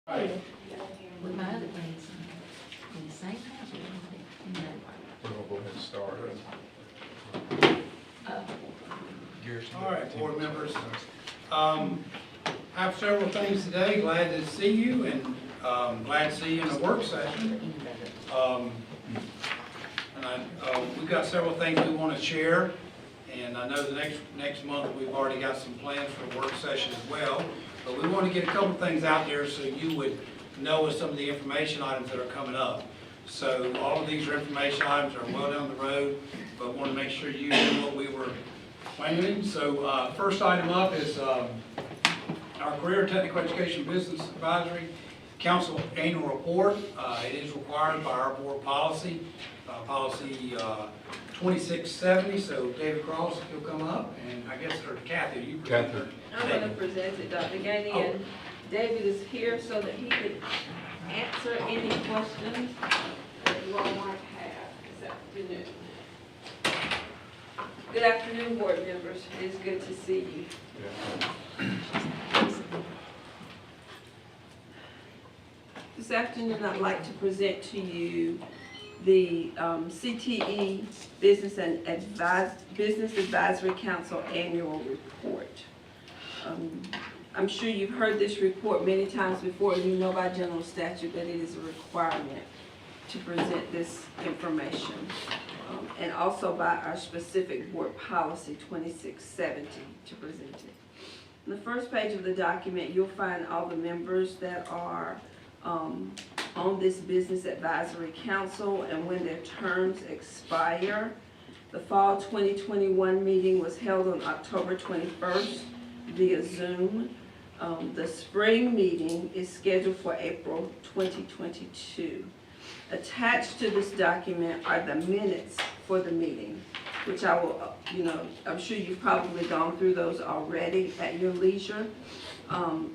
Right. With my other grandson, in the same house, We're gonna go ahead and start. All right, board members. I have several things today. Glad to see you and glad to see you in a work session. We've got several things we want to share. And I know the next month, we've already got some plans for a work session as well. But we want to get a couple things out there so you would know some of the information items that are coming up. So all of these information items are well down the road, but want to make sure you know what we were planning. So first item up is our Career and Technical Education Business Advisory Council Annual Report. It is required by our board policy, policy 2670. So David Cross, if you'll come up, and I guess, or Kathy, you present it. I'm going to present it, Dr. Gainey, and David is here so that he could answer any questions that you all might have this afternoon. Good afternoon, board members. It is good to see you. This afternoon, I'd like to present to you the CTE Business Advisory Council Annual Report. I'm sure you've heard this report many times before, and you know by general statute that it is a requirement to present this information, and also by our specific board policy 2670 to present it. On the first page of the document, you'll find all the members that are on this Business Advisory Council and when their terms expire. The fall 2021 meeting was held on October 21st via Zoom. The spring meeting is scheduled for April 2022. Attached to this document are the minutes for the meeting, which I will, I'm sure you've probably gone through those already at your leisure.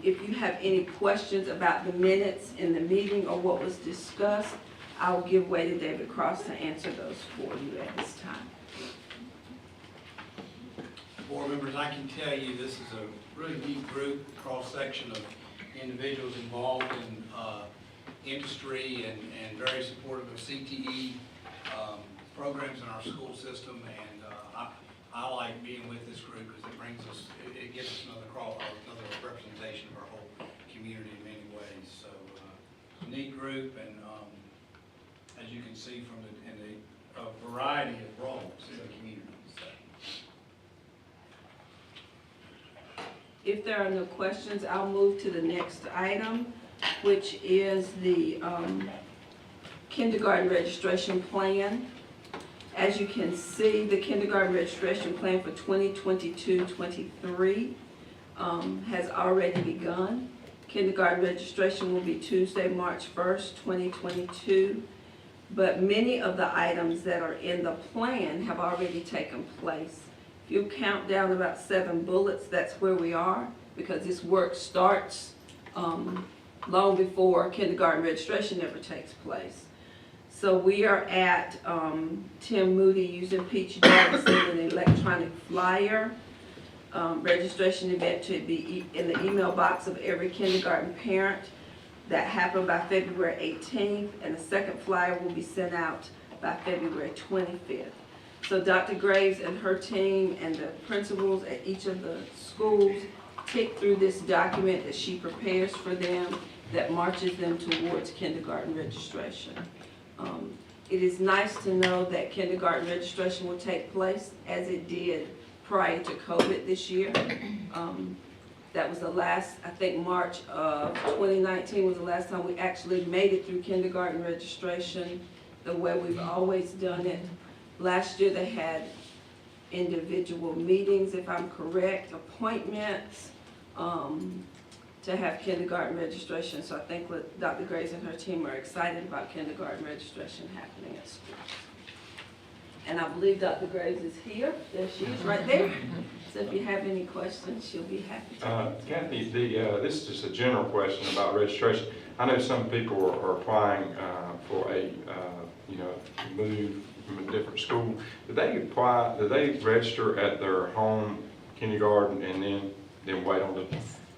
If you have any questions about the minutes in the meeting or what was discussed, I'll give way to David Cross to answer those for you at this time. Board members, I can tell you this is a really neat group, cross-section of individuals involved in industry and very supportive of CTE programs in our school system. And I like being with this group because it brings us, it gives us another representation of our whole community in many ways. So neat group, and as you can see from a variety of roles in the community. If there are no questions, I'll move to the next item, which is the kindergarten registration plan. As you can see, the kindergarten registration plan for 2022-23 has already begun. Kindergarten registration will be Tuesday, March 1st, 2022. But many of the items that are in the plan have already taken place. If you count down about 7 bullets, that's where we are, because this work starts long before kindergarten registration ever takes place. So we are at Tim Moody using Peach Dog sending an electronic flyer. Registration event to be in the email box of every kindergarten parent. That happened by February 18th, and the second flyer will be sent out by February 25th. So Dr. Graves and her team and the principals at each of the schools tick through this document that she prepares for them that marches them towards kindergarten registration. It is nice to know that kindergarten registration will take place as it did prior to COVID this year. That was the last, I think March of 2019 was the last time we actually made it through kindergarten registration the way we've always done it. Last year they had individual meetings, if I'm correct, appointments to have kindergarten registration. So I think Dr. Graves and her team are excited about kindergarten registration happening at school. And I believe Dr. Graves is here. There she is, right there. So if you have any questions, she'll be happy to. Kathy, this is just a general question about registration. I know some people are applying for a move from a different school. Do they apply? Do they register at their home kindergarten and then wait on the?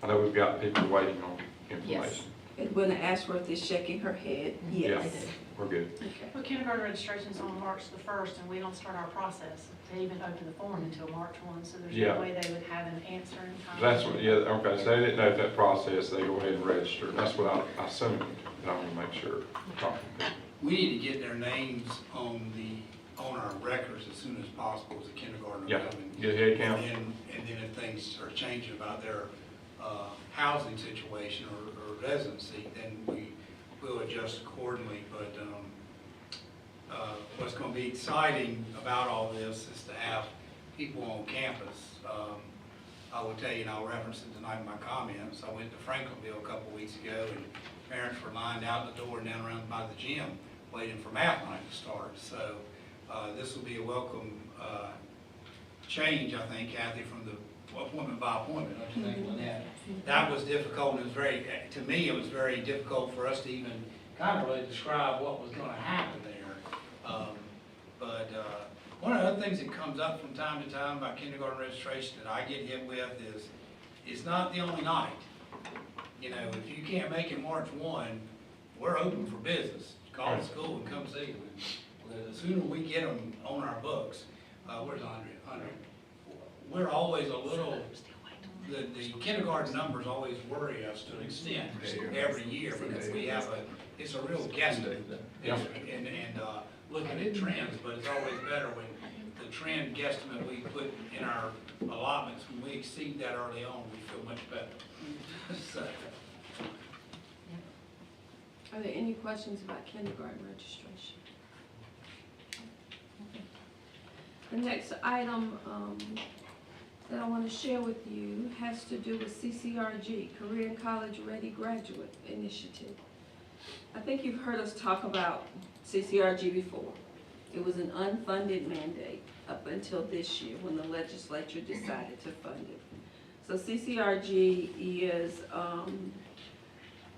I know we've got people waiting on information. Edwina Ashworth is shaking her head, yes. We're good. Okay. Well, kindergarten registration's on March the 1st, and we don't start our process to even open the form until March 1, so there's Yeah. no way they would have an answer in time. That's what, yeah, okay, so they didn't know if that process, they go ahead and register, and that's what I assumed, but I want to make sure. We need to get their names on our records as soon as possible as the kindergarten Yeah, are coming. get a head count. And then if things are changing about their housing situation or residency, then we will adjust accordingly. But what's going to be exciting about all this is to have people on campus. I will tell you, and I'll reference it tonight in my comments, I went to Franklinville a couple weeks ago, and parents were lined out the door and down around by the gym waiting for math night to start. So this will be a welcome change, I think, Kathy, from the appointment by appointment. Don't you think, Lynette? That was difficult, and it was very, to me, it was very difficult for us to even kind of really describe what was going to happen there. One of the other things that comes up from time to time about kindergarten registration that I get hit with is, it's not the only night. You know, if you can't make it March 1, we're open for business. Call the school and come see them. The sooner we get them on our books, where's Andre? We're always a little, the kindergarten numbers always worry us to an extent every year because we have it's a real guesstimate. Yeah. And looking at trends, but it's always better when the trend guesstimate we put in our allotments, when we exceed that early on, we feel much better. So, Are there any questions about kindergarten registration? The next item that I want to share with you has to do with Ccrg, Career and College Ready Graduate Initiative. I think you've heard us talk about Ccrg before. It was an unfunded mandate up until this year when the legislature decided to fund it. So Ccrg is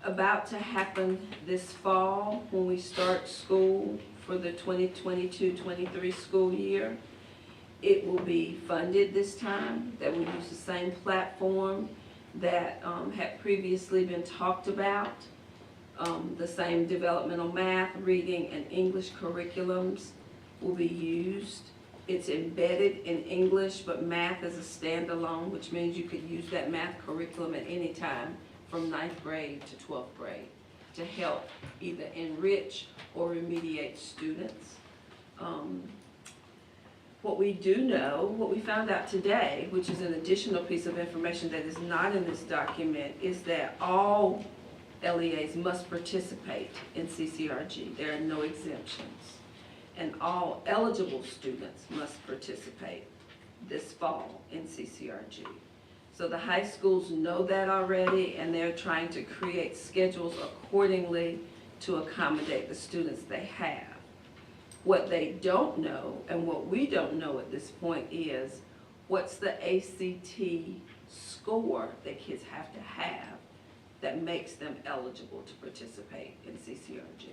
about to happen this fall when we start school for the 2022-23 school year. It will be funded this time, that we use the same platform that had previously been talked about. The same developmental math, reading, and English curriculums will be used. It's embedded in English, but math is a standalone, which means you could use that math curriculum at any time from 9th grade to 12th grade to help either enrich or remediate students. What we do know, what we found out today, which is an additional piece of information that is not in this document, is that all LEAs must participate in Ccrg. There are no exemptions. And all eligible students must participate this fall in Ccrg. So the high schools know that already, and they're trying to create schedules accordingly to accommodate the students they have. What they don't know, and what we don't know at this point, is what's the ACT score that kids have to have that makes them eligible to participate in Ccrg.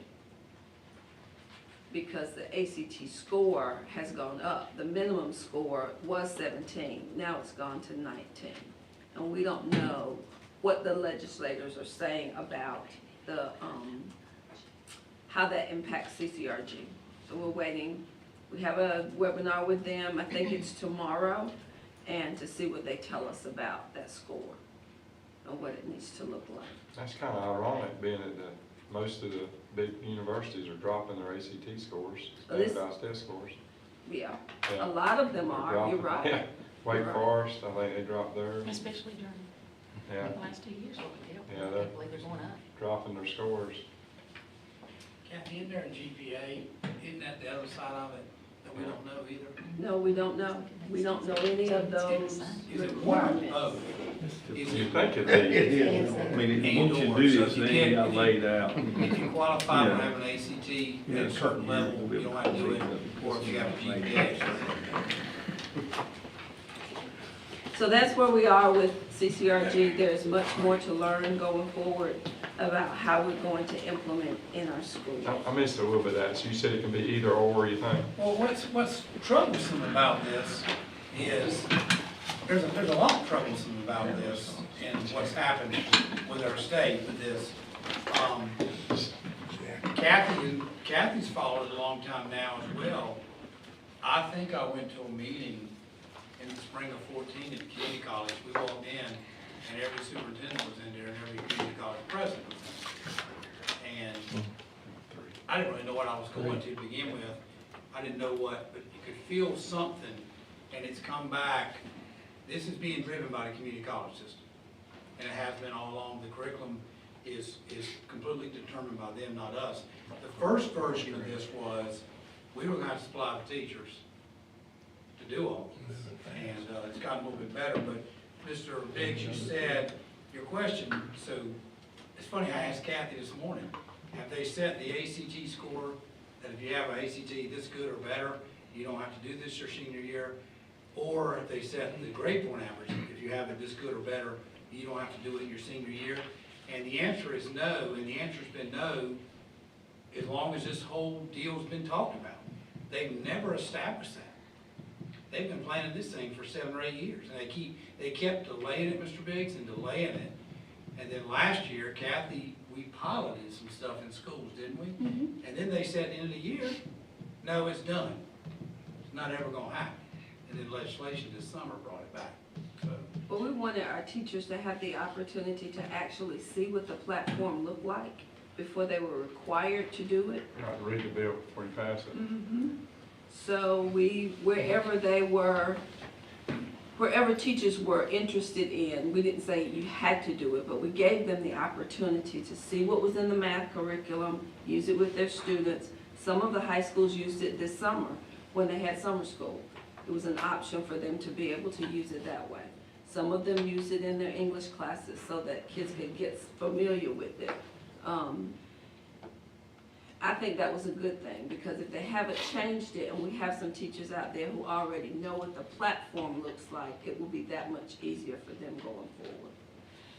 Because the ACT score has gone up. The minimum score was 17, now it's gone to 19. And we don't know what the legislators are saying about the, how that impacts Ccrg. So we're waiting. We have a webinar with them, I think it's tomorrow, and to see what they tell us about that score and what it needs to look like. That's kind of ironic, being that most of the big universities are dropping their ACT scores, standardized test scores. Yeah, Yeah. a lot of them They're are, dropping- you're right. Yeah, Wake You're right. Forest, I think they dropped theirs. Especially during Yeah, the last 2 years, what we did. Yeah, I they're- can't believe they're going up. dropping their scores. Kathy, isn't there a GPA? Isn't that the other side of it that we don't know either? No, we don't know. We don't know any of those Is it requirements. Oh, is You it, think it'd It be, is, I mean, once you do this, then you got laid out. if you qualify for Yeah. having an ACT Yeah, at a certain level, you don't have to do it, or if you have a GPA. So that's where we are with Ccrg. There's much more to learn going forward about how we're going to implement in our schools. I missed a little bit of that, so you said it can be either or, you think? Well, what's troublesome about this is, there's a lot troublesome about this and what's happened with our state with this. Kathy's followed a long time now as well. I think I went to a meeting in the spring of 14 at the community college. We walked in and every superintendent was in there and every community college president was in there. And I didn't really know what I was going to begin with. I didn't know what, but you could feel something, and it's come back. This is being driven by the community college system, and it has been all along. The curriculum is completely determined by them, not us. The first version of this was, we were gonna have to supply the teachers to do all this, and it's gotten a little bit better, but Mr. Biggs, you said, your question, so, it's funny, I asked Kathy this morning, have they set the ACT score, that if you have an ACT this good or better, you don't have to do this your senior year? Or if they set the grade point average, if you have it this good or better, you don't have to do it your senior year? And the answer is no, and the answer's been no, as long as this whole deal's been talked about. They've never established that. They've been planning this thing for 7 or 8 years, and they kept delaying it, Mr. Biggs, and delaying it. And then last year, Kathy, we piloted some stuff in schools, didn't we? Mm-hmm. And then they said at the end of the year, no, it's done. It's not ever gonna happen. And then legislation this summer brought it back, so. But we wanted our teachers to have the opportunity to actually see what the platform looked like before they were required to do it. You have to read the bill before you pass it. So wherever teachers were interested in, we didn't say you had to do it, but we gave them the opportunity to see what was in the math curriculum, use it with their students. Some of the high schools used it this summer when they had summer school. It was an option for them to be able to use it that way. Some of them used it in their English classes so that kids could get familiar with it. I think that was a good thing, because if they haven't changed it and we have some teachers out there who already know what the platform looks like, it will be that much easier for them going forward.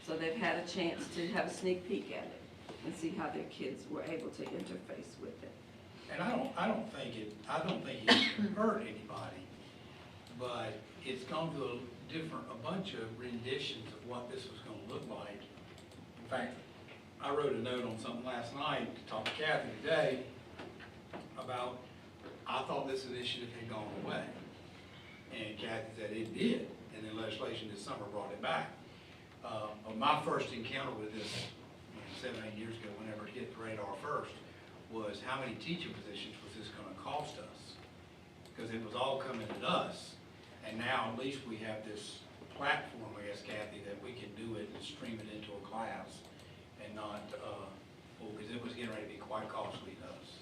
So they've had a chance to have a sneak peek at it and see how their kids were able to interface with it. And I don't think it hurt anybody, but it's gone to a bunch of renditions of what this was gonna look like. In fact, I wrote a note on something last night to talk to Kathy today about, I thought this initiative had gone away. And Kathy said it did, and then legislation this summer brought it back. But my first encounter with this, 7, 8 years ago, whenever it hit the radar first, was how many teacher positions was this gonna cost us? Because it was all coming at us, and now at least we have this platform, I guess, Kathy, that we can do it and stream it into a class. And not, because it was getting ready to be quite costly to us.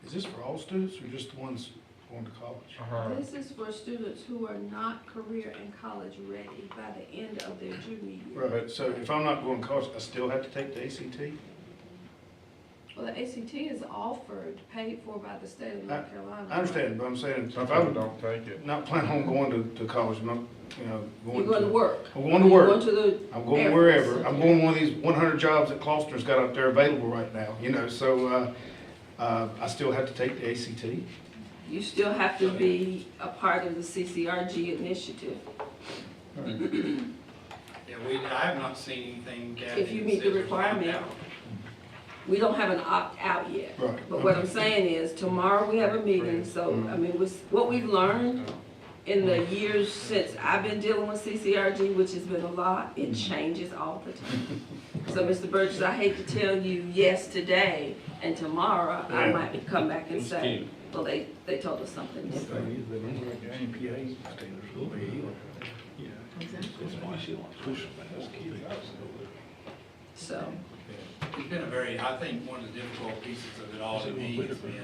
Is this for all students or just the ones going to college? This is for students who are not career and college ready by the end of their junior year. Right, so if I'm not going to college, I still have to take the ACT? Well, the ACT is offered, paid for by the state of North Carolina. I understand, but I'm saying, Some if people I'm don't take it. not planning on going to college, I'm not, You're going to work. I'm going to You're work. going to the I'm going Air wherever. Force. I'm going one of these 100 jobs that Gloucester's got out there available right now, so I still have to take the ACT. You still have to be a part of the Ccrg initiative. Yeah, I have not seen anything, Kathy. If you that meet the says there's an requirement. opt-out. We don't have an opt-out yet. Right. But what I'm saying is, tomorrow we have a meeting, so, I mean, what we've learned in the years since I've been dealing with Ccrg, which has been a lot, it changes all the time. So, Mr. Burgess, I hate to tell you yes today, and tomorrow I might come back and say, well, they told us something different. So, It's been I think one of the difficult pieces of it all to me has been,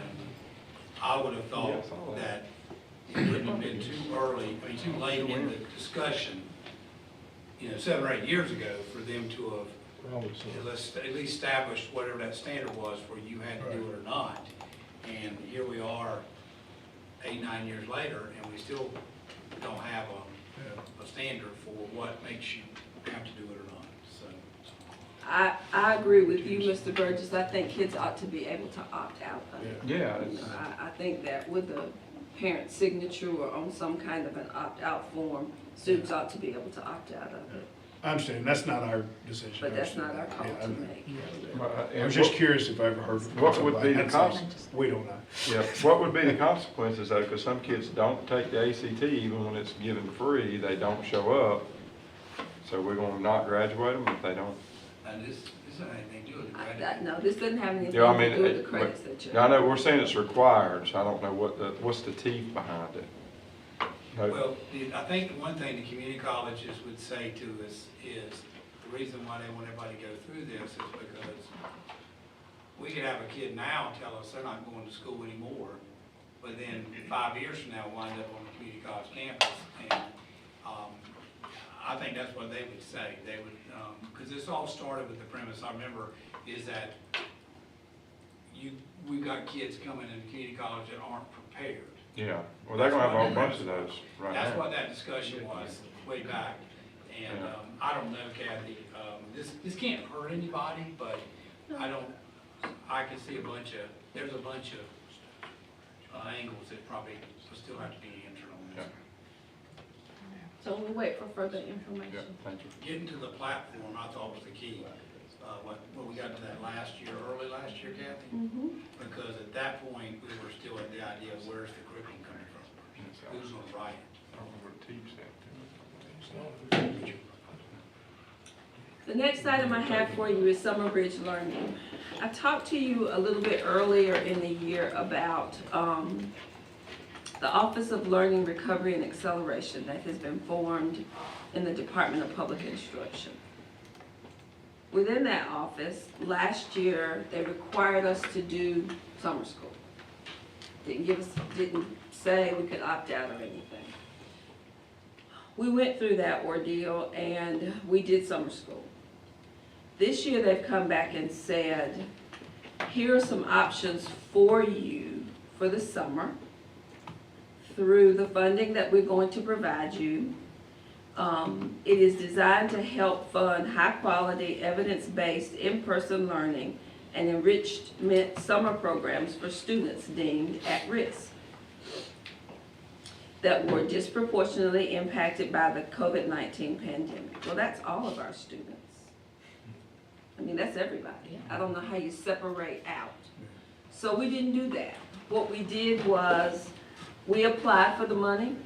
I would have thought that it wouldn't have been too late in the discussion, 7 or 8 years ago, for them to have at least established whatever that standard was where you had to do it or not. And here we are, 8, 9 years later, and we still don't have a standard for what makes you have to do it or not, so. I agree with you, Mr. Burgess. I think kids ought to be able to opt out of it. Yeah, You know, I think that with the parent signature or on some kind of an opt-out form, students ought to be able to opt out of it. I understand, that's not our decision. but that's not our call Yeah, I to know. make. I was just curious if I ever heard. from What would be the somebody. cost? We don't know. Yeah, what would be the consequences though, because some kids don't take the ACT even when it's given free, they don't show up. So we're gonna not graduate them if they don't? And this doesn't have anything to do with the credit. No, this doesn't have anything Yeah, I mean, to do with the credits that Now, I you're. know we're saying it's required, so I don't know what's the teeth behind it. No. Well, I think the one thing the community colleges would say to us is, the reason why they want everybody to go through this is because we could have a kid now tell us they're not going to school anymore, but then 5 years from now wind up on the community college campus. And I think that's what they would say. They would, because this all started with the premise, I remember, is that we've got kids coming into community college that aren't prepared. Yeah, well, they're gonna have a whole bunch of those right now. That's what that discussion was way back. And Yeah. I don't know, Kathy, this can't hurt anybody, but I can see there's a bunch of angles that probably will still have to be answered on this. So we'll wait for further Yeah, information. thank you. Getting to the platform, I thought was the key. When we got to that early last year, Kathy, Mhm. because at that point, we were still at the idea of where's the curriculum coming from? Who's gonna write it? I don't know what the team said. The next item I have for you is Summer Bridge Learning. I talked to you a little bit earlier in the year about the Office of Learning, Recovery, and Acceleration that has been formed in the Department of Public Instruction. Within that office, last year, they required us to do summer school. Didn't say we could opt out or anything. We went through that ordeal and we did summer school. This year, they've come back and said, here are some options for you for the summer through the funding that we're going to provide you. It is designed to help fund high-quality, evidence-based, in-person learning and enrichment summer programs for students deemed at risk that were disproportionately impacted by the COVID-19 pandemic. Well, that's all of our students. I mean, that's everybody. I don't know how you separate out. So we didn't do that. What we did was, we applied for the money.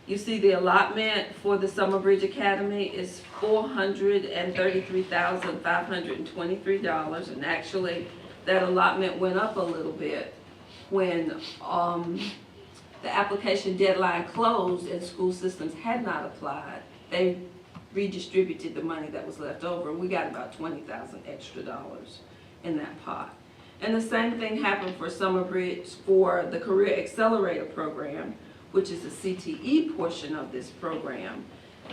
You see the allotment for the Summer Bridge Academy is $433,523, and actually, that allotment went up a little bit when the application deadline closed and school systems had not applied. They redistributed the money that was left over, and we got about $20,000 extra in that pot. And the same thing happened for Summer Bridge for the Career Accelerator program, which is the CTE portion of this program,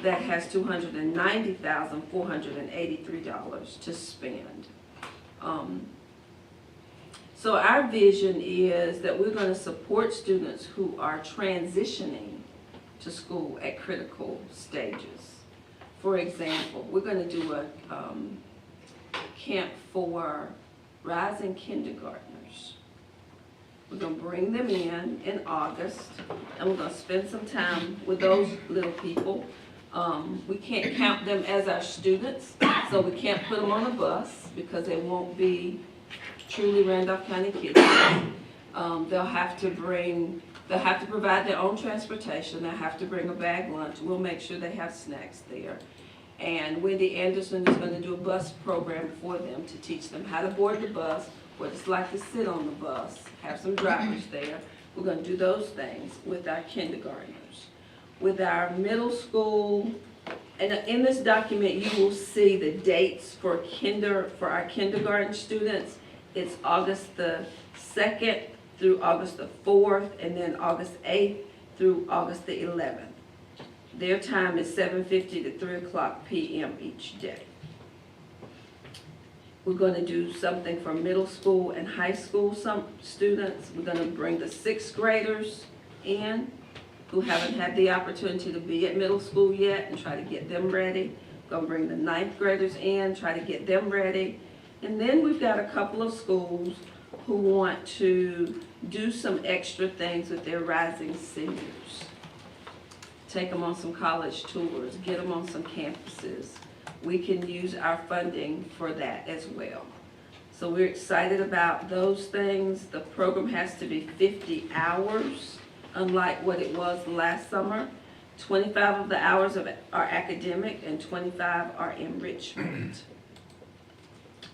that has $290,483 to spend. So our vision is that we're going to support students who are transitioning to school at critical stages. For example, we're going to do a camp for rising kindergartners. We're going to bring them in August, and we're going to spend some time with those little people. We can't count them as our students, so we can't put them on a bus because they won't be truly Randolph County kids. They'll have to provide their own transportation. They'll have to bring a bag lunch. We'll make sure they have snacks there. And Wendy Anderson is going to do a bus program for them to teach them how to board the bus, what it's like to sit on the bus, have some drivers there. We're going to do those things with our kindergartners. With our middle school, and in this document you will see the dates for our kindergarten students. It's August the 2nd through August the 4th, and then August 8th through August the 11th. Their time is 7:50 to 3:00 p.m. each day. We're going to do something for middle school and high school students. We're going to bring the 6th graders in who haven't had the opportunity to be at middle school yet and try to get them ready. We're going to bring the 9th graders in, try to get them ready. And then we've got a couple of schools who want to do some extra things with their rising seniors. Take them on some college tours, get them on some campuses. we can use our funding for that as well. So we're excited about those things. The program has to be 50 hours, unlike what it was last summer. 25 of the hours are academic and 25 are enrichment.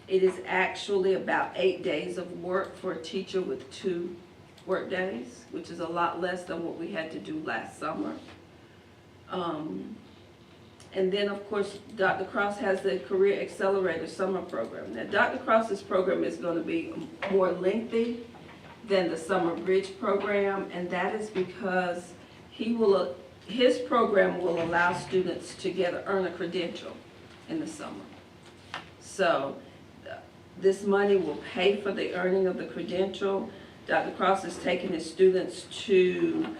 It is actually about 8 days of work for a teacher with 2 work days, which is a lot less than what we had to do last summer. And then, of course, Dr. Cross has the Career Accelerator summer program. Now, Dr. Cross's program is going to be more lengthy than the Summer Bridge program, and that is because his program will allow students to earn a credential in the summer. So this money will pay for the earning of the credential. Dr. Cross is taking his students to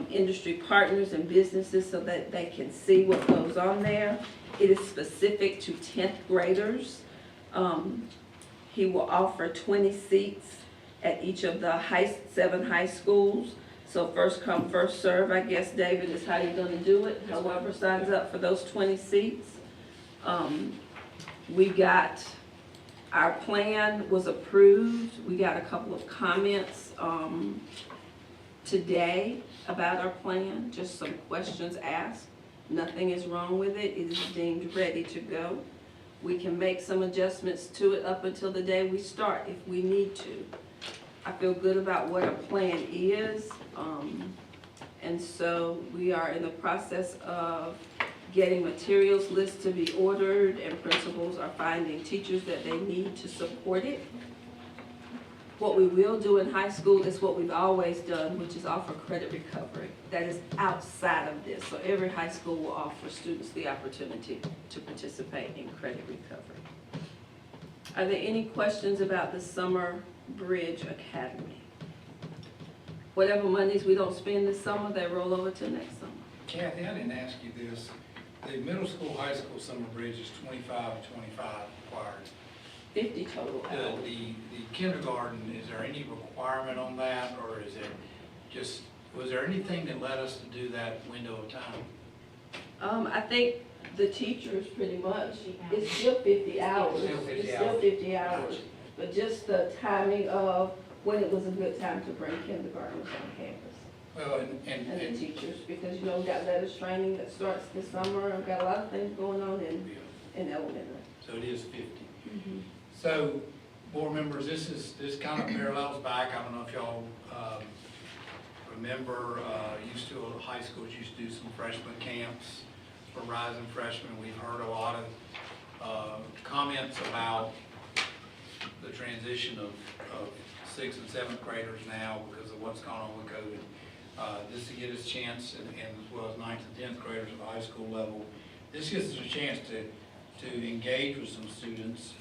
industry partners and businesses so that they can see what goes on there. It is specific to 10th graders. He will offer 20 seats at each of the 7 high schools. So first come, first serve, I guess, David, is how you're gonna do it. Whoever signs up for those 20 seats. Our plan was approved. We got a couple of comments today about our plan, just some questions asked. Nothing is wrong with it. It is deemed ready to go. We can make some adjustments to it up until the day we start if we need to. I feel good about what our plan is. And so we are in the process of getting materials lists to be ordered, and principals are finding teachers that they need to support it. What we will do in high school is what we've always done, which is offer credit recovery. That is outside of this. So every high school will offer students the opportunity to participate in credit recovery. Are there any questions about the Summer Bridge Academy? Whatever monies we don't spend this summer, they roll over to next summer. Kathy, I didn't ask you this. The middle school, high school summer bridge is 25 to 25 required. 50 total hours. The kindergarten, is there any requirement on that, or is it just, was there anything that led us to do that window of time? I think the teachers pretty much, it's still 50 hours. It's still 50 hours. But just the timing of when it was a good time to bring kindergartners on campus. Well, And the teachers, because we got letters training that starts this summer. I've got a lot of things going on in elementary. so it is 50. So, board members, this kind of parallels back. I don't know if y'all remember, high schools used to do some freshman camps for rising freshmen. We've heard a lot of comments about the transition of 6th and 7th graders now because of what's gone on with COVID. This to get us a chance, and as well as 9th and 10th graders at the high school level, this gives us a chance to engage with some students.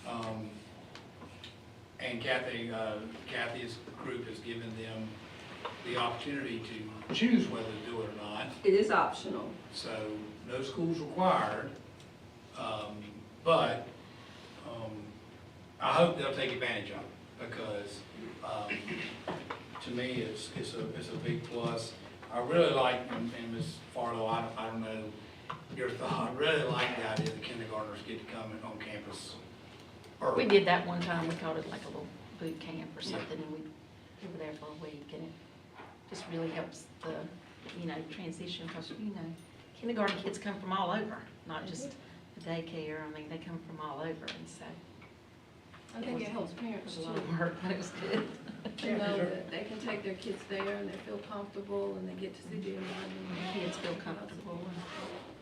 And Kathy's group has given them the opportunity to choose whether to do it or not. It is optional. So no school's required, but I hope they'll take advantage of it because to me it's a big plus. I really like, and Ms. Farlow, I don't know your thought, I really like the idea that kindergartners get to come on campus early. We did that one time, we called it like a little boot camp or something, and we were there for a week, and it just really helps the, transition, because, kindergarten kids come from all over, not just the daycare, they come from all over, and so. I think it helps parents It was a too. lot of work, but it was good. To know that they can take their kids there and they feel comfortable and they get to see the environment. The kids feel comfortable.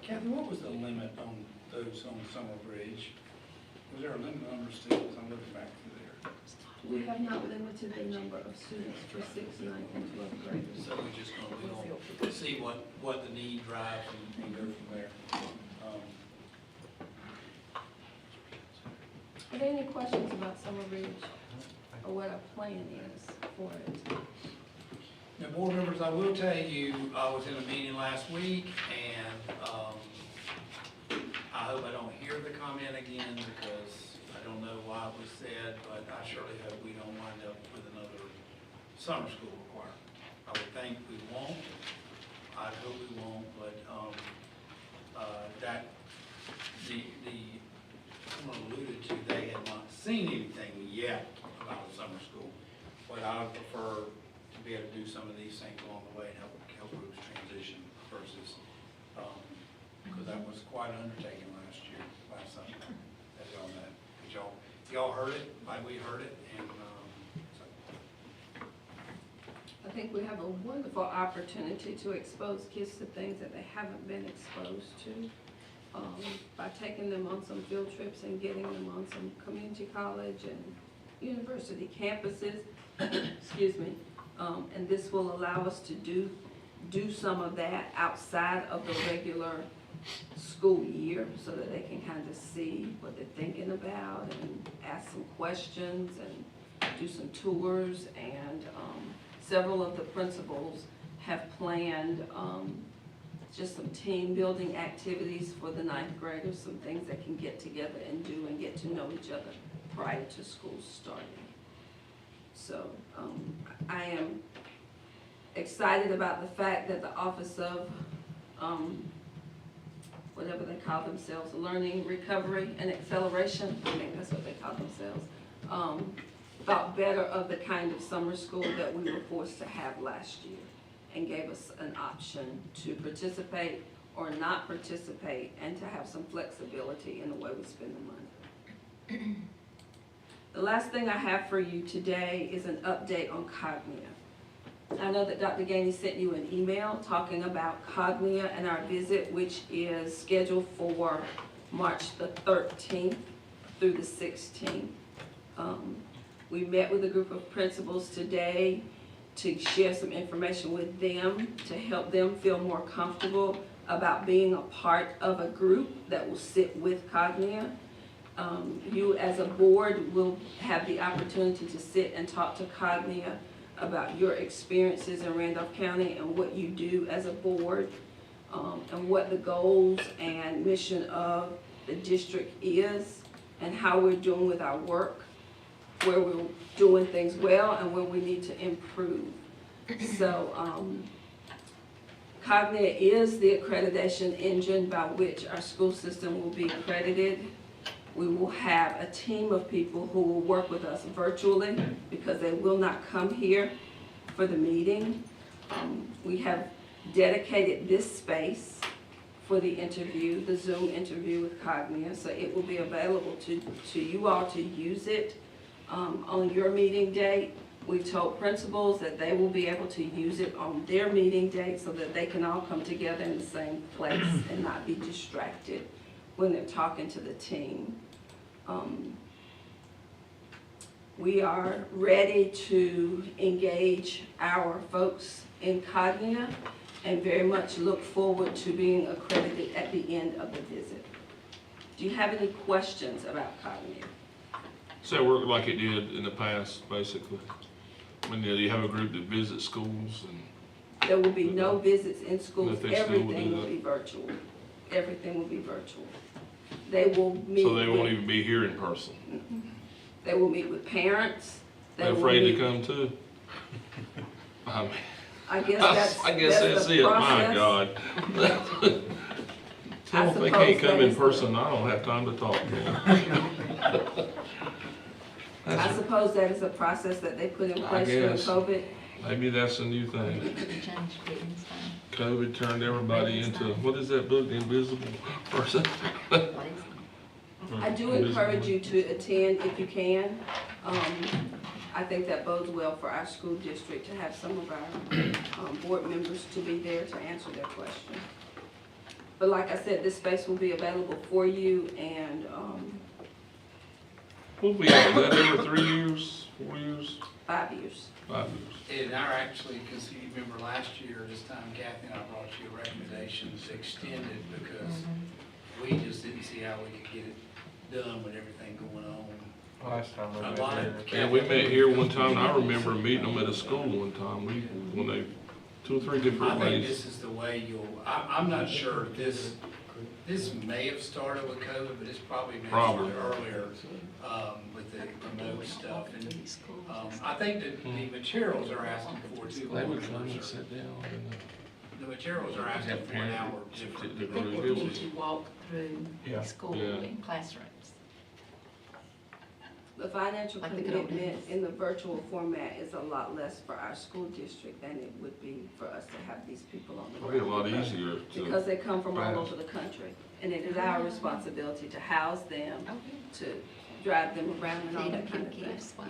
Kathy, what was the limit on those on Summer Bridge? Was there a limit on number of students? I'm looking back through there. We have not limited the number of students for 6th, 9th, and 12th graders. So we're just gonna see what the need drives and go from there. Are there any questions about Summer Bridge or what our plan is for it? Now, board members, I will tell you, I was in a meeting last week, and I hope I don't hear the comment again because I don't know why it was said, but I surely hope we don't wind up with another summer school requirement. I would think we won't. I hope we won't, but the someone alluded to, they had not seen anything yet about a summer school. But I would prefer to be able to do some of these things along the way and help groups transition versus, because that was quite an undertaking last summer, as y'all know. 'Cause y'all heard it, like we heard it, and, so. I think we have a wonderful opportunity to expose kids to things that they haven't been exposed to. By taking them on some field trips and getting them on some community college and university campuses, excuse me. And this will allow us to do some of that outside of the regular school year so that they can kind of see what they're thinking about and ask some questions and do some tours. And several of the principals have planned just some team building activities for the ninth graders, some things they can get together and do and get to know each other prior to school starting. So I am excited about the fact that the Office of whatever they call themselves, Learning, Recovery, and Acceleration, I think that's what they call themselves, thought better of the kind of summer school that we were forced to have last year and gave us an option to participate or not participate and to have some flexibility in the way we spend the money. The last thing I have for you today is an update on Cognia. I know that Dr. Gainey sent you an email talking about Cognia and our visit, which is scheduled for March the 13th through the 16th. We met with a group of principals today to share some information with them to help them feel more comfortable about being a part of a group that will sit with Cognia. You as a board will have the opportunity to sit and talk to Cognia about your experiences in Randolph County and what you do as a board, and what the goals and mission of the district is, and how we're doing with our work, where we're doing things well and where we need to improve. So Cognia is the accreditation engine by which our school system will be accredited. We will have a team of people who will work with us virtually because they will not come here for the meeting. We have dedicated this space for the interview, the Zoom interview with Cognia, so it will be available to you all to use it on your meeting date. We told principals that they will be able to use it on their meeting date so that they can all come together in the same place and not be distracted when they're talking to the team. We are ready to engage our folks in Cognia and very much look forward to being accredited at the end of the visit. Do you have any questions about Cognia? So it worked like it did in the past, basically. When you have a group that visits schools and... There will be no visits in schools. Nothing still will do Everything will that. be virtual. Everything will be virtual. They will meet. So they won't even be here in person. They will meet with parents. They They're will afraid to meet- come too. I mean, I guess that's the it. My process. God. Tell them if they suppose can't come that in is- person, I don't have time to talk to them. I suppose that is a process that they put in I place during guess. COVID. Maybe that's a new thing. Change fittings thing. COVID turned everybody into, what is that book, The Invisible Person? I do encourage you to attend if you can. I think that bodes well for our school district to have some of our board members to be there to answer their questions. But like I said, this space will be available for you, and What we have, is that every 3 years, 4 years, 5 years. 5 years? And our actually, because you remember last year, this time Kathy and I brought you a recommendation to extend it because we just didn't see how we could get it done with everything going on. Last time we A met lot here. of- Yeah, we met here one time, and I remember meeting them at a school one time, when they, 2 or 3 I different think ways. this is the way I'm not sure if this may have started with COVID, but it's probably been Probably. earlier, with the remote stuff. And, I think that the materials are asking for too. They would come and sit down and, The materials are asking for an hour different. They I think really we do. need to walk through Yeah. school Yeah. and classrooms. The financial Like the good old commitment days. in the virtual format is a lot less for our school district than it would be for us to have these people on the It'll be a ground. lot because- easier Because to, they come from all pass. over the country, and it is our responsibility to house them, Oh, to drive them around and all Feed that them kind of kid thing. gifts, wow.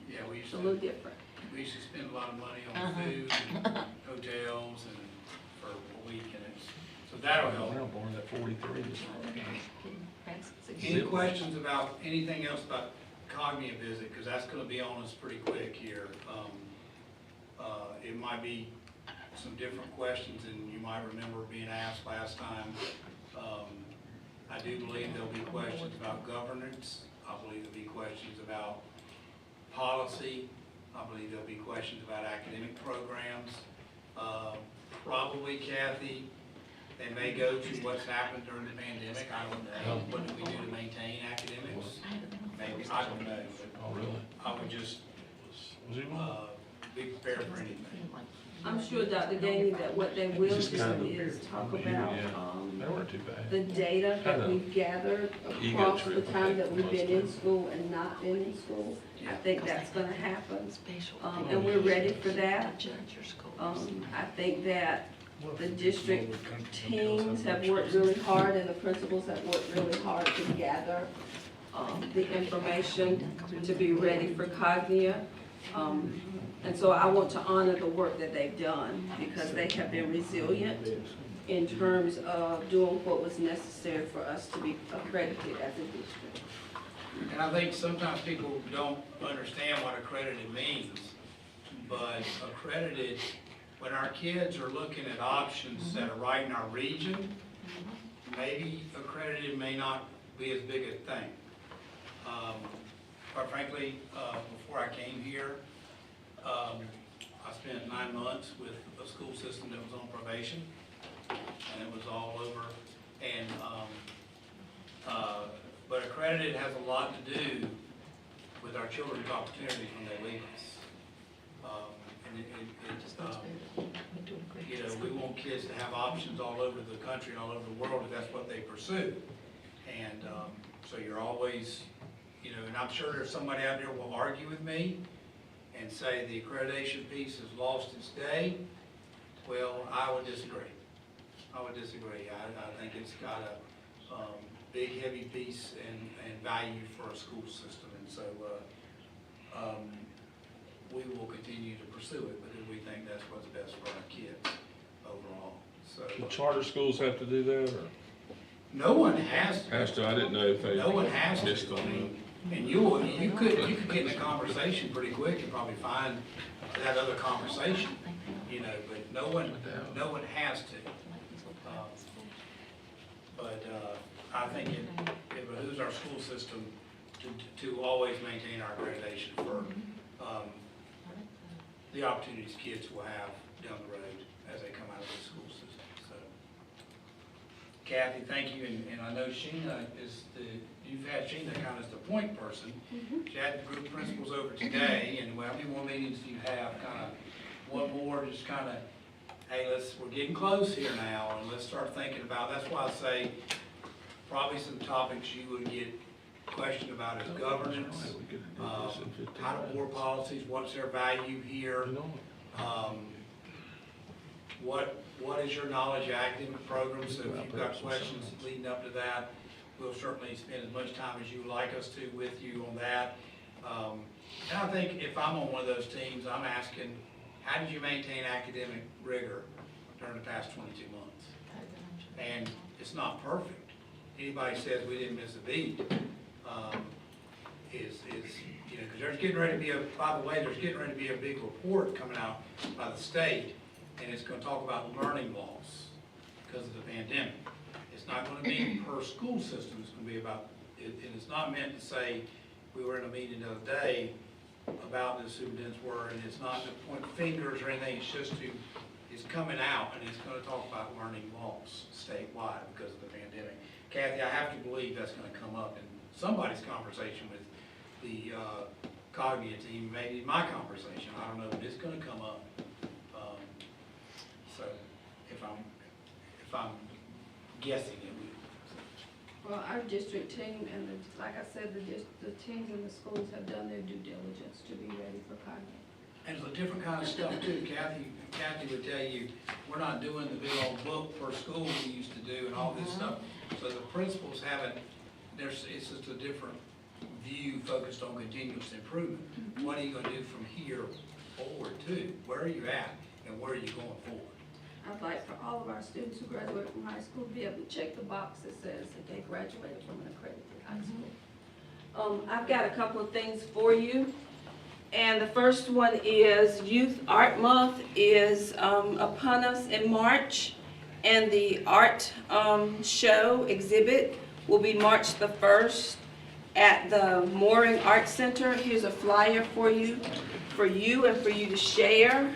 Yeah, we used It's a little to, different. we used to spend a lot of money on Uh-huh. food, and hotels, and for a week, and it's, so that'll help. Well, born at 43. Any questions about, anything else about Cognia visit, because that's gonna be on us pretty quick here. It might be some different questions than you might remember being asked last time. I do believe there'll be questions about governance, I believe there'll be questions about policy, I believe there'll be questions about academic programs. Probably, Kathy, they may go to what's happened during the pandemic, I don't know, what do we do to maintain academics? Maybe, I don't know, but oh, really? I would just, Was he wrong? be prepared for anything. I'm sure, Dr. Gainey, that what they will Just kind do of is talk review, about, They weren't too bad. the data Kind that of we've gathered ego across the trip, I time think, that we've most been of in it. school and not been in school. I think that's gonna happen, Special. and we're ready for that. Judge your schools. I think that the district teams have worked really hard and the principals have worked really hard to gather the information to be ready for Cognia. And so I want to honor the work that they've done because they have been resilient in terms of doing what was necessary for us to be accredited as a district. And I think sometimes people don't understand what accredited means, but accredited, when our kids are looking at options that are right in our region, maybe accredited may not be as big a thing. Quite frankly, before I came here, I spent 9 months with a school system that was on probation, and it was all over. And but accredited has a lot to do with our children's opportunities when they leave us. You know, we want kids to have options all over the country and all over the world if that's what they pursue. And so you're always, you know, and I'm sure there's somebody out there who will argue with me and say the accreditation piece has lost its day. Well, I would disagree. I would disagree. I think it's got a big, heavy piece and value for a school system. And so we will continue to pursue it because we think that's what's best for our kids overall. So Do charter schools have to do that, or no one has to. has to? I didn't know if they. No one has Just to. I don't know. mean, and you could get in a conversation pretty quick and probably find that other conversation, you know, but no one has to. But I think it behooves our school system to always maintain our accreditation for the opportunities kids will have down the road as they come out of the school system. So, Kathy, thank you, and I know Sheena you've had Sheena kind of as the point person. She had the group principals over today, and how many more meetings do you have? Kind of one more, just kind of, hey, we're getting close here now, and let's start thinking about, that's why I say probably some topics you would get questioned about is governance, how to board policies, what's their value here, what is your knowledge of academic programs, so if you've got questions leading up to that, we'll certainly spend as much time as you would like us to with you on that. And I think if I'm on one of those teams, I'm asking, how did you maintain academic rigor during the past 22 months? And it's not perfect. Anybody says we didn't miss a beat, you know, because there's getting ready to be by the way, there's getting ready to be a big report coming out by the state, and it's going to talk about learning loss because of the pandemic. It's not going to be per school system, it's going to be about, and it's not meant to say, we were in a meeting the other day about the superintendent's work, and it's not to point fingers or anything, it's just it's coming out, and it's going to talk about learning loss statewide because of the pandemic. Kathy, I have to believe that's going to come up in somebody's conversation with the Cognia team, maybe my conversation, I don't know, but it's going to come up. So if I'm guessing it will. Well, our district team and like I said, the teams in the schools have done their due diligence to be ready for Cognia. And it's a different kind of stuff too. Kathy would tell you, we're not doing the big old book per school we used to do and all this stuff. So the principals haven't, it's just a different view focused on continuous improvement. What are you gonna do from here forward too? Where are you at and where are you going forward? I'd like for all of our students who graduate from high school to be able to check the box that says that they graduated from an accredited high school. I've got a couple of things for you. And the first one is Youth Art Month is upon us in March. And the art show exhibit will be March the 1st at the Mooring Art Center. Here's a flyer for you and for you to share.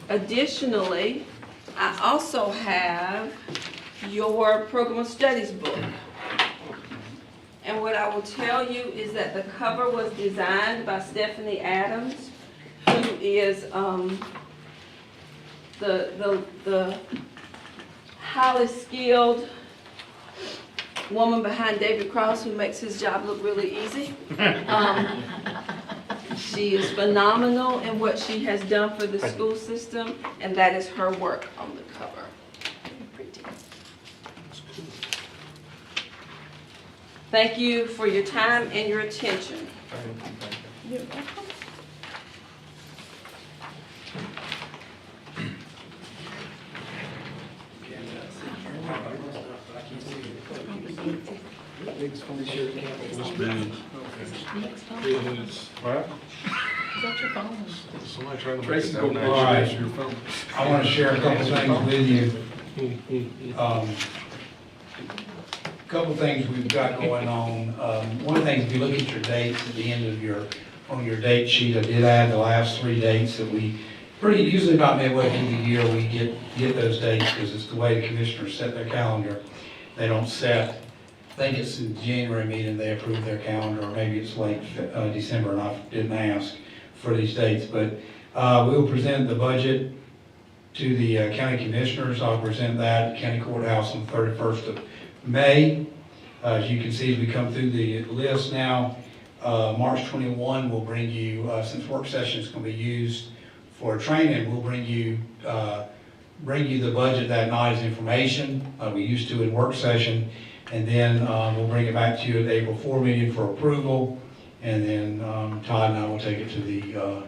Additionally, I also have your program of studies book. And what I will tell you is that the cover was designed by Stephanie Adams, who is the highly skilled woman behind David Cross, who makes his job look really easy. She is phenomenal in what she has done for the school system, and that is her work on the cover. Pretty. Thank you for your time and your attention. You're welcome. What's big? It is. What? Is that your phone? Somebody trying to Tracy's make gonna it All right. your phone. I want to share a couple things with you. Couple things we've got going on. One thing, if you look at your dates at the end of on your date sheet, I did add the last 3 dates that we usually about midway through the year, we get those dates because it's the way the commissioners set their calendar. They don't set, I think it's in the January meeting, they approve their calendar, or maybe it's late December, and I didn't ask for these dates. But we will present the budget to the county commissioners. I'll present that at County Courthouse on the 31st of May. As you can see, as we come through the list now, March 21 will bring you, since work session is going to be used for training, we'll bring you the budget that night as information. We used to in work session, and then we'll bring it back to you at the April 4 meeting for approval, and then Todd and I will take it to the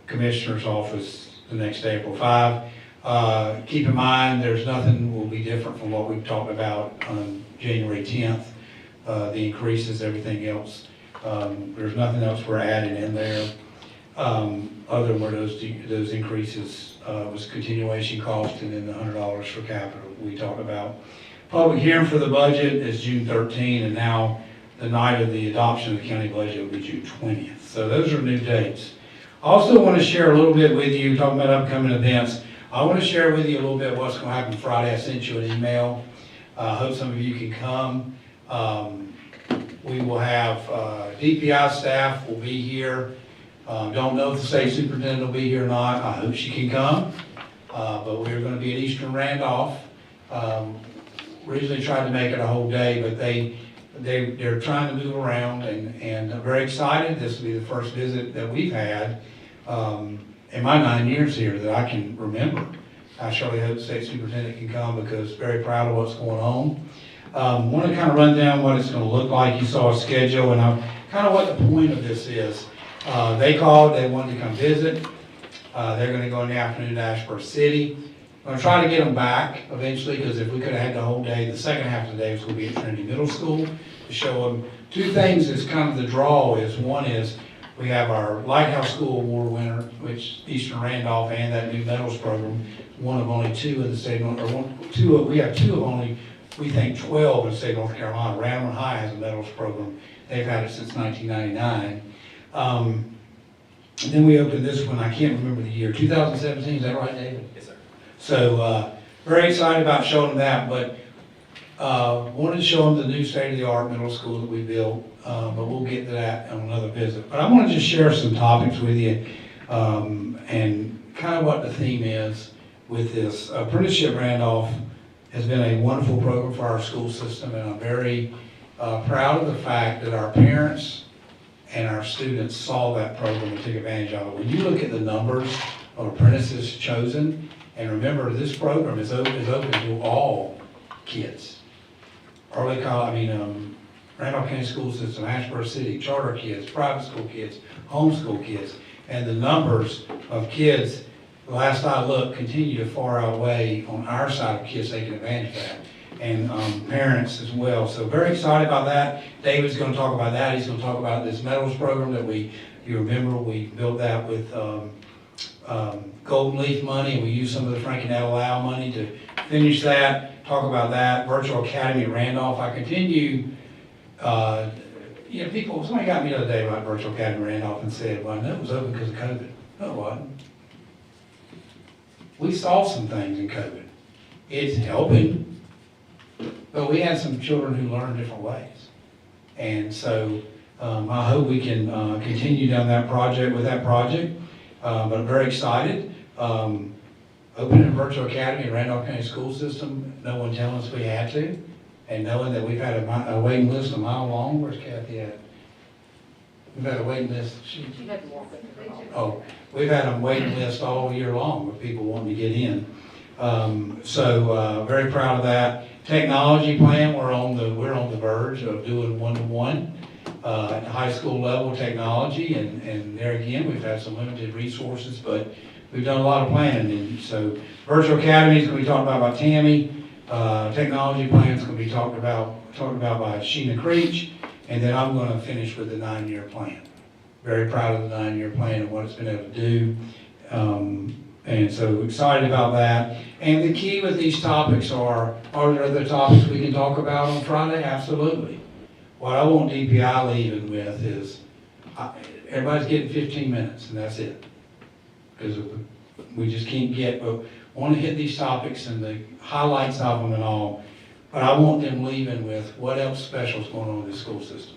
commissioner's office the next day, April 5. Keep in mind, there's nothing will be different from what we've talked about on January 10th. The increases, everything else. There's nothing else we're adding in there. Other than where those increases was continuation cost and then the $100 for capital we talked about. Public hearing for the budget is June 13, and now the night of the adoption of the county budget will be June 20th. So those are new dates. I also want to share a little bit with you, talking about upcoming events. I want to share with you a little bit what's going to happen Friday. I sent you an email. I hope some of you can come. We will have DPI staff will be here. Don't know if the state superintendent will be here or not. I hope she can come. But we're going to be at Eastern Randolph. Originally tried to make it a whole day, but they're trying to move around, and I'm very excited. This will be the first visit that we've had in my 9 years here that I can remember. I surely hope the state superintendent can come because very proud of what's going on. Want to kind of run down what it's going to look like. You saw a schedule, and kind of what the point of this is. They called, they wanted to come visit. They're going to go in the afternoon to Ashburn City. I'm going to try to get them back eventually, because if we could have had the whole day, the second half of the day was going to be at Trinity Middle School to show them. 2 things that's kind of the draw is, one is we have our Lighthouse School Award winner, which Eastern Randolph and that new medals program, one of only 2 in the state of North, we have 2 of only, we think 12 in the state of North Carolina. Randall High has a medals program. They've had it since 1999. Then we opened this one, I can't remember the year, 2017, is that right, David? Yes, sir. So very excited about showing them that, but wanted to show them the new state-of-the-art middle school that we built, but we'll get to that on another visit. But I want to just share some topics with you and kind of what the theme is with this. Apprenticeship Randolph has been a wonderful program for our school system, and I'm very proud of the fact that our parents and our students saw that program and took advantage of it. When you look at the numbers of apprentices chosen, and remember, this program is open to all kids. Early college, Randolph County School System, Ashburn City, charter kids, private school kids, homeschool kids, and the numbers of kids, the last I looked, continue to far outweigh on our side of kids taking advantage of that, and parents as well. So very excited about that. David's going to talk about that. He's going to talk about this medals program that if you remember, we built that with Golden Leaf money, and we used some of the Frankenette Allow money to finish that, talk about that. Virtual Academy at Randolph. I continue, somebody got me the other day about Virtual Academy at Randolph and said, well, I know it was open because of COVID. No, it wasn't. We saw some things in COVID. It's helping, but we had some children who learned different ways. And so I hope we can continue down that project with that project. But I'm very excited. Opening a virtual academy in Randolph County School System, no one telling us we had to, and knowing that we've had a waiting list a mile long. Where's Kathy at? We've had a waiting list. We've had a waiting list all year long with people wanting to get in. Very proud of that. Technology plan, we're on the verge of doing one-to-one at the high school level technology, and there again, we've had some limited resources, but we've done a lot of planning. And so virtual academy is going to be talked about by Tammy. Technology plan is going to be talked about by Sheena Creech, and then I'm going to finish with the 9-year plan. Very proud of the 9-year plan and what it's been able to do. And so excited about that. And the key with these topics are there other topics we can talk about on Friday? Absolutely. What I want DPI leaving with is, everybody's getting 15 minutes and that's it. Because we just can't but want to hit these topics and the highlights of them and all. But I want them leaving with what else special is going on in the school system.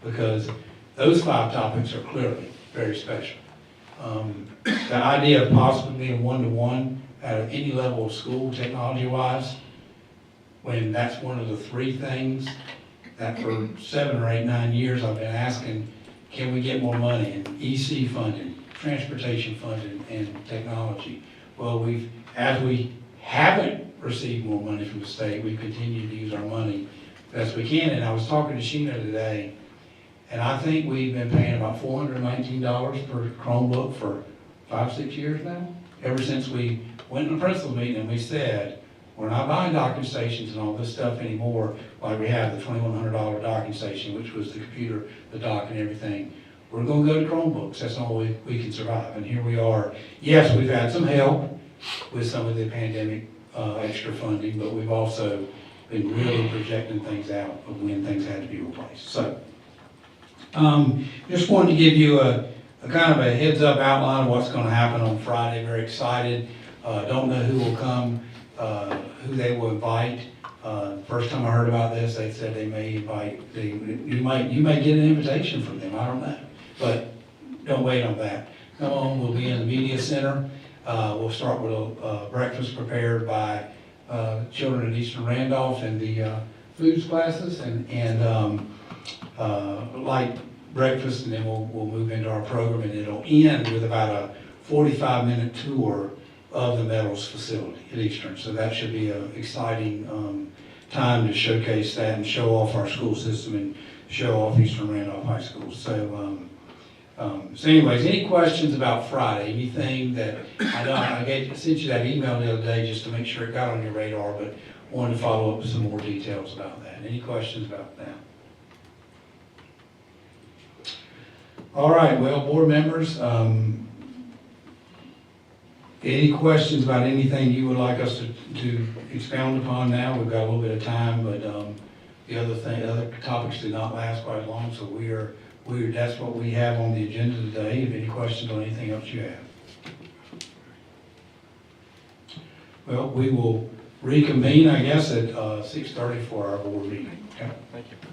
Because those 5 topics are clearly very special. The idea of possibly being one-to-one at any level of school, technology-wise, when that's one of the 3 things that for 7 or 8, 9 years I've been asking, can we get more money in EC funding, transportation funding, and technology? Well, as we haven't received more money from the state, we've continued to use our money best we can. And I was talking to Sheena today, and I think we've been paying about $419 per Chromebook for 5, 6 years now. Ever since we went to the principal meeting and we said, we're not buying docking stations and all this stuff anymore, like we have the $2,100 docking station, which was the computer, the dock and everything. We're going to go to Chromebooks. That's the only way we can survive. And here we are. Yes, we've had some help with some of the pandemic extra funding, but we've also been really projecting things out of when things had to be replaced. So, just wanted to give you a kind of a heads up outline of what's going to happen on Friday. Very excited. Don't know who will come, who they will invite. First time I heard about this, they said they may invite, you may get an invitation from them. I don't know, but don't wait on that. Come on, we'll be in the media center. We'll start with a breakfast prepared by children at Eastern Randolph and the foods classes, and light breakfast, and then we'll move into our program, and it'll end with about a 45-minute tour of the metals facility at Eastern. So that should be an exciting time to showcase that and show off our school system and show off Eastern Randolph High School. So anyways, any questions about Friday? Anything that, I know I sent you that email the other day just to make sure it got on your radar, but wanted to follow up with some more details about that. Any questions about that? All right, well, board members, any questions about anything you would like us to expound upon now? We've got a little bit of time, but the other topics did not last quite long, so that's what we have on the agenda today. If any questions on anything else you have. Well, we will reconvene, I guess, at 6:30 for our board meeting. Okay. Thank you.